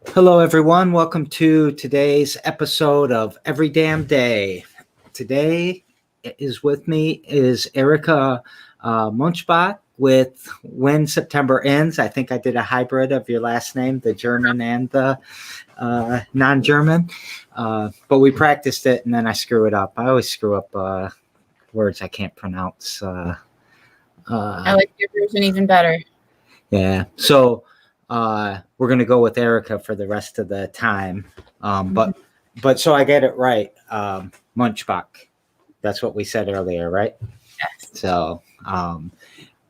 Hello, everyone. Welcome to today's episode of Every Damn Day. Today is with me is Erica Munchbach with When September Ends. I think I did a hybrid of your last name, the German and the non-German, but we practiced it and then I screw it up. I always screw up words I can't pronounce. I like your version even better. Yeah. So we're going to go with Erica for the rest of the time. But so I get it right. Munchbach. That's what we said earlier, right? Yes. So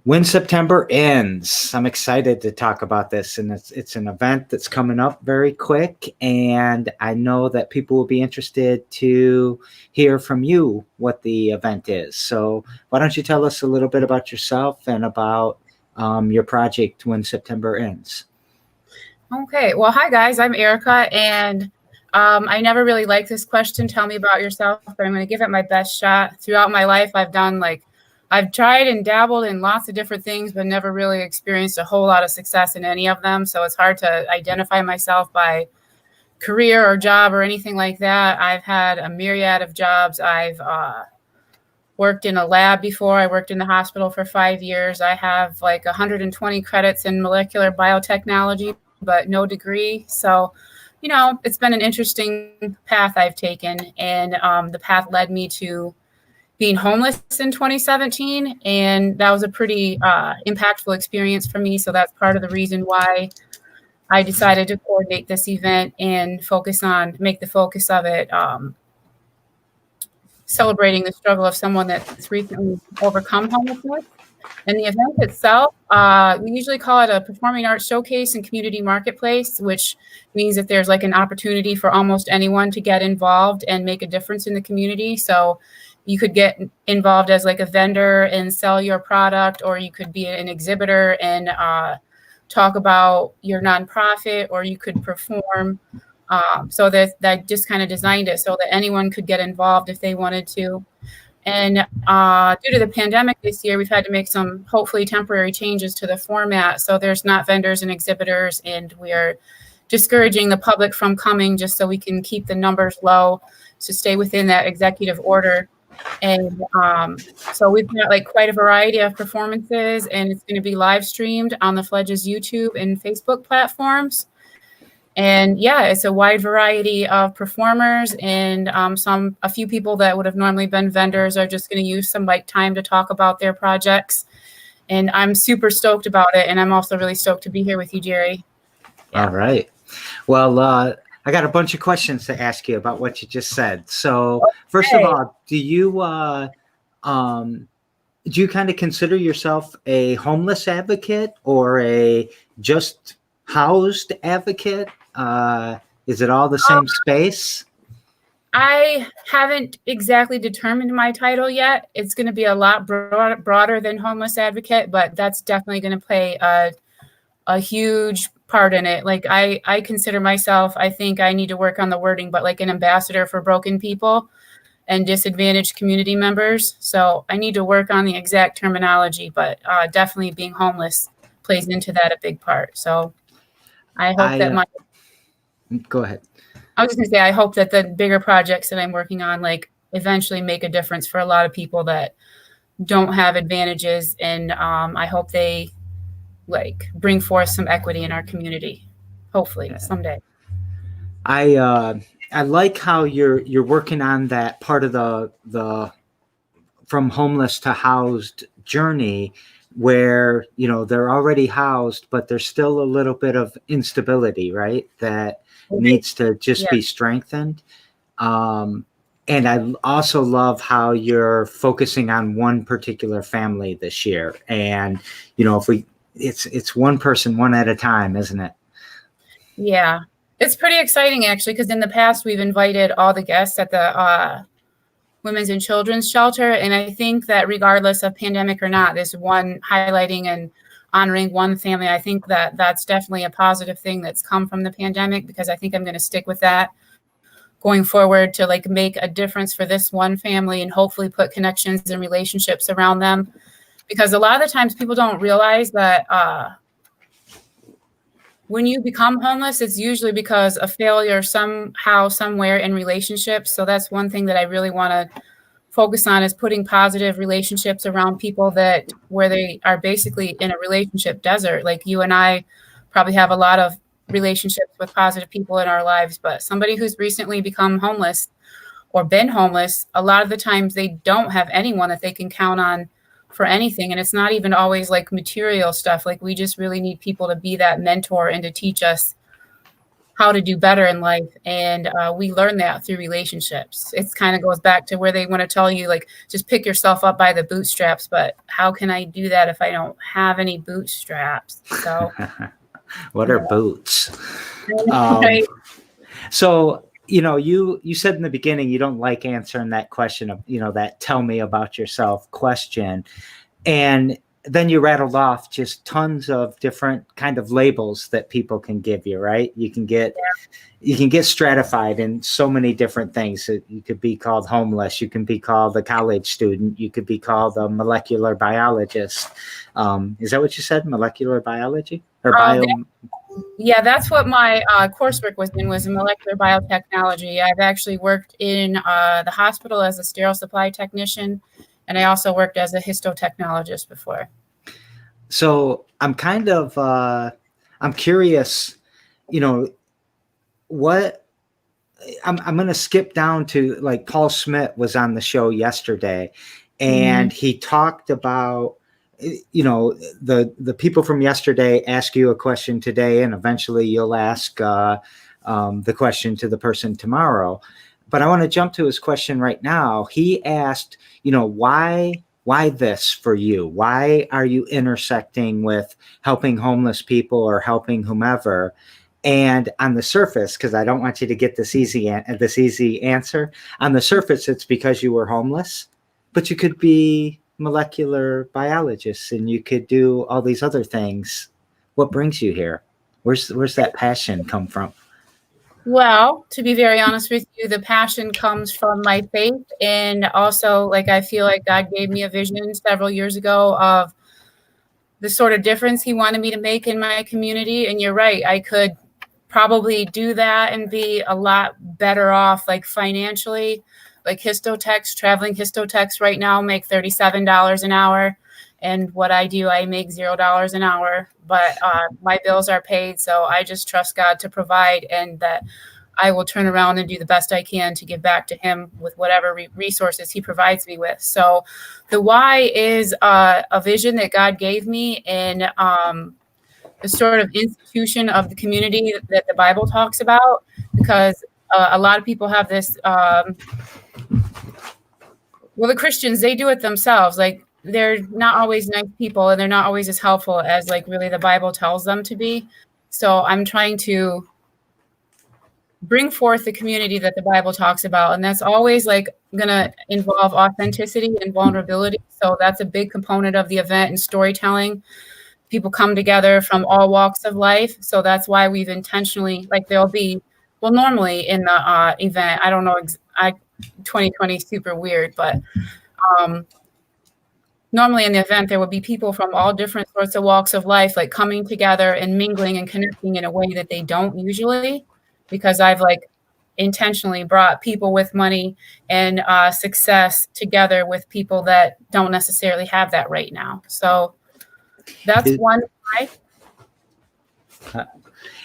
When September Ends. I'm excited to talk about this. And it's an event that's coming up very quick. And I know that people will be interested to hear from you what the event is. So why don't you tell us a little bit about yourself and about your project When September Ends? Okay. Well, hi, guys. I'm Erica, and I never really liked this question, tell me about yourself, but I'm going to give it my best shot. Throughout my life, I've tried and dabbled in lots of different things, but never really experienced a whole lot of success in any of them. So it's hard to identify myself by career or job or anything like that. I've had a myriad of jobs. I've worked in a lab before. I worked in the hospital for 5 years. I have like 120 credits in molecular biotechnology, but no degree. So, it's been an interesting path I've taken. And the path led me to being homeless in 2017. And that was a pretty impactful experience for me. So that's part of the reason why I decided to coordinate this event and make the focus of it celebrating the struggle of someone that's recently overcome homelessness. And the event itself, we usually call it a performing arts showcase and community marketplace, which means that there's like an opportunity for almost anyone to get involved and make a difference in the community. So you could get involved as like a vendor and sell your product, or you could be an exhibitor and talk about your nonprofit, or you could perform. So that just kind of designed it so that anyone could get involved if they wanted to. And due to the pandemic this year, we've had to make some hopefully temporary changes to the format. So there's not vendors and exhibitors, and we are discouraging the public from coming just so we can keep the numbers low to stay within that executive order. And so we've got like quite a variety of performances, and it's going to be live streamed on the Fledge's YouTube and Facebook platforms. And yeah, it's a wide variety of performers, and a few people that would have normally been vendors are just going to use some time to talk about their projects. And I'm super stoked about it. And I'm also really stoked to be here with you, Jerry. Yeah. All right. Well, I got a bunch of questions to ask you about what you just said. So first of all, do you kind of consider yourself a homeless advocate or a just housed advocate? Is it all the same space? I haven't exactly determined my title yet. It's going to be a lot broader than homeless advocate, but that's definitely going to play a huge part in it. Like I consider myself, I think I need to work on the wording, but like an ambassador for broken people and disadvantaged community members. So I need to work on the exact terminology, but definitely being homeless plays into that a big part. So I hope that Go ahead. I was just going to say, I hope that the bigger projects that I'm working on, eventually make a difference for a lot of people that don't have advantages. And I hope they bring forth some equity in our community, hopefully someday. I like how you're working on that part of the from homeless to housed journey, where they're already housed, but there's still a little bit of instability, right? That needs to just be strengthened. And I also love how you're focusing on one particular family this year. And it's one person, one at a time, isn't it? Yeah, it's pretty exciting actually, because in the past we've invited all the guests at the Women's and Children's Shelter. And I think that regardless of pandemic or not, this one highlighting and honoring one family, I think that that's definitely a positive thing that's come from the pandemic, because I think I'm going to stick with that going forward to make a difference for this one family and hopefully put connections and relationships around them. Because a lot of the times people don't realize that when you become homeless, it's usually because of failure somehow, somewhere in relationships. So that's one thing that I really want to focus on, is putting positive relationships around people that where they are basically in a relationship desert. Like you and I probably have a lot of relationships with positive people in our lives, but somebody who's recently become homeless or been homeless, a lot of the times they don't have anyone that they can count on for anything. And it's not even always like material stuff. Like we just really need people to be that mentor and to teach us how to do better in life. And we learn that through relationships. It kind of goes back to where they want to tell you, like, just pick yourself up by the bootstraps. But how can I do that if I don't have any bootstraps? So what are boots? Right. So, you said in the beginning, you don't like answering that question of, that tell me about yourself question. And then you rattled off just tons of different kind of labels that people can give you, right? You can get stratified in so many different things. So you could be called homeless. You can be called a college student. You could be called a molecular biologist. Is that what you said? Molecular biology or bio? Yeah, that's what my coursework was molecular biotechnology. I've actually worked in the hospital as a sterile supply technician, and I also worked as a histotechnologist before. So I'm kind of, I'm curious, what, I'm going to skip down to, like, Paul Smith was on the show yesterday, and he talked about, the people from yesterday ask you a question today, and eventually you'll ask the question to the person tomorrow. But I want to jump to his question right now. He asked, why this for you? Why are you intersecting with helping homeless people or helping whomever? And on the surface, because I don't want you to get this easy answer, on the surface, it's because you were homeless, but you could be molecular biologists and you could do all these other things. What brings you here? Where's that passion come from? Well, to be very honest with you, the passion comes from my faith. And also, like, I feel like God gave me a vision several years ago of the sort of difference he wanted me to make in my community. And you're right, I could probably do that and be a lot better off, like, financially. Like traveling histotechs right now make $37 an hour. And what I do, I make $0 an hour, but my bills are paid. So I just trust God to provide, and that I will turn around and do the best I can to give back to him with whatever resources he provides me with. So the why is a vision that God gave me, and the sort of institution of the community that the Bible talks about, because a lot of people have this, the Christians, they do it themselves. Like, they're not always nice people, and they're not always as helpful as, like, really the Bible tells them to be. So I'm trying to bring forth the community that the Bible talks about. And that's always, like, going to involve authenticity and vulnerability. So that's a big component of the event and storytelling. People come together from all walks of life. So that's why we've intentionally, like, there'll be, normally in the event, I don't know, 2020 is super weird, but normally in the event, there would be people from all different sorts of walks of life, like, coming together and mingling and connecting in a way that they don't usually, because I've, like, intentionally brought people with money and success together with people that don't necessarily have that right now. So that's one why.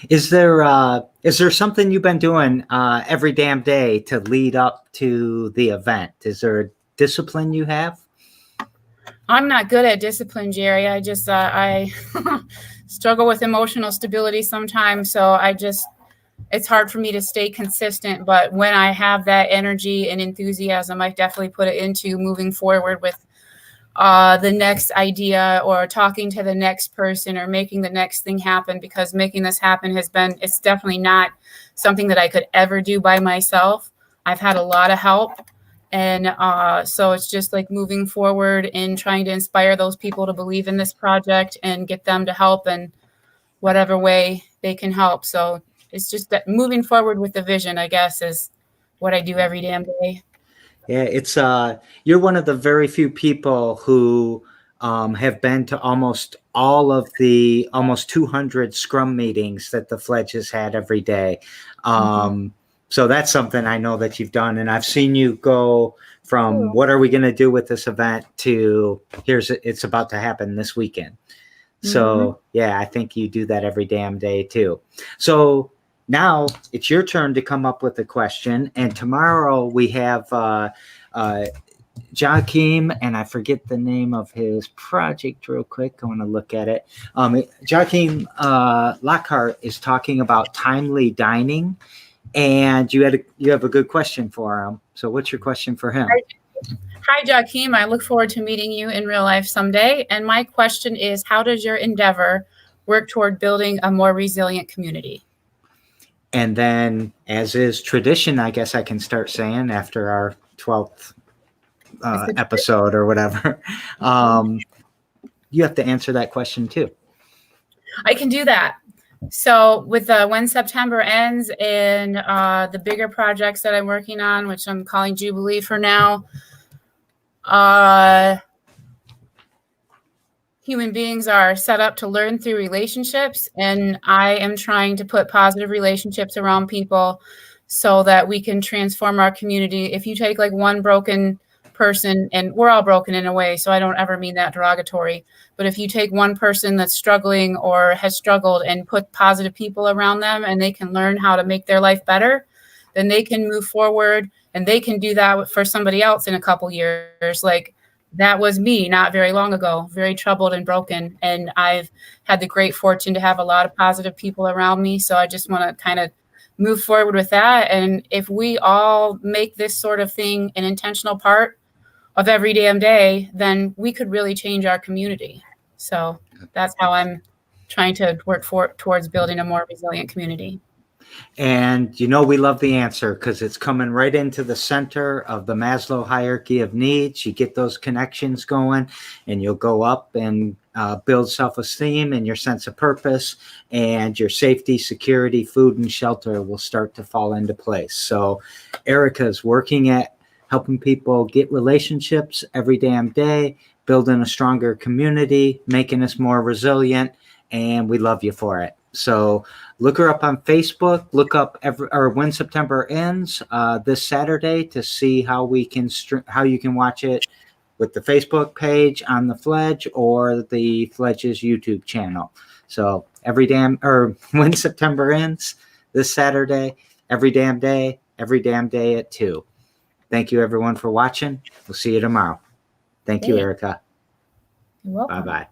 Is there something you've been doing every damn day to lead up to the event? Is there a discipline you have? I'm not good at discipline, Jerry. I just I struggle with emotional stability sometimes. So it's hard for me to stay consistent. But when I have that energy and enthusiasm, I definitely put it into moving forward with the next idea, or talking to the next person, or making the next thing happen, because making this happen it's definitely not something that I could ever do by myself. I've had a lot of help. And so it's just like moving forward and trying to inspire those people to believe in this project and get them to help in whatever way they can help. So it's just that moving forward with the vision, I guess, is what I do every damn day. Yeah, it's you're one of the very few people who have been to almost all of the almost 200 Scrum meetings that the Fledge has had every day. So that's something I know that you've done, and I've seen you go from what are we going to do with this event to it's about to happen this weekend. So yeah, I think you do that every damn day too. So now it's your turn to come up with a question, and tomorrow we have Joachim, and I forget the name of his project real quick. I want to look at it. Joachim Lockhart is talking about timely dining, and you have a good question for him. So what's your question for him? Hi, Joachim. I look forward to meeting you in real life someday. And my question is, how does your endeavor work toward building a more resilient community? And then, as is tradition, I guess I can start saying after our 12th episode or whatever, you have to answer that question too. I can do that. So with when September ends and the bigger projects that I'm working on, which I'm calling Jubilee for now, human beings are set up to learn through relationships, and I am trying to put positive relationships around people so that we can transform our community. If you take like one broken person, and we're all broken in a way, so I don't ever mean that derogatory, but if you take one person that's struggling or has struggled and put positive people around them and they can learn how to make their life better, then they can move forward, and they can do that for somebody else in a couple years. Like that was me not very long ago, very troubled and broken, and I've had the great fortune to have a lot of positive people around me. So I just want to kind of move forward with that. And if we all make this sort of thing an intentional part of every damn day, then we could really change our community. So that's how I'm trying to work towards building a more resilient community. And we love the answer because it's coming right into the center of the Maslow hierarchy of needs. You get those connections going, and you'll go up and build self-esteem and your sense of purpose, and your safety, security, food, and shelter will start to fall into place. So Erica is working at helping people get relationships every damn day, building a stronger community, making us more resilient, and we love you for it. So look her up on Facebook. Look up when September ends this Saturday to see how you can watch it with the Facebook page on the Fledge or the Fledge's YouTube channel. So when September ends this Saturday, every damn day at 2. Thank you everyone for watching. We'll see you tomorrow. Thank you, Erica. You're welcome. Bye-bye.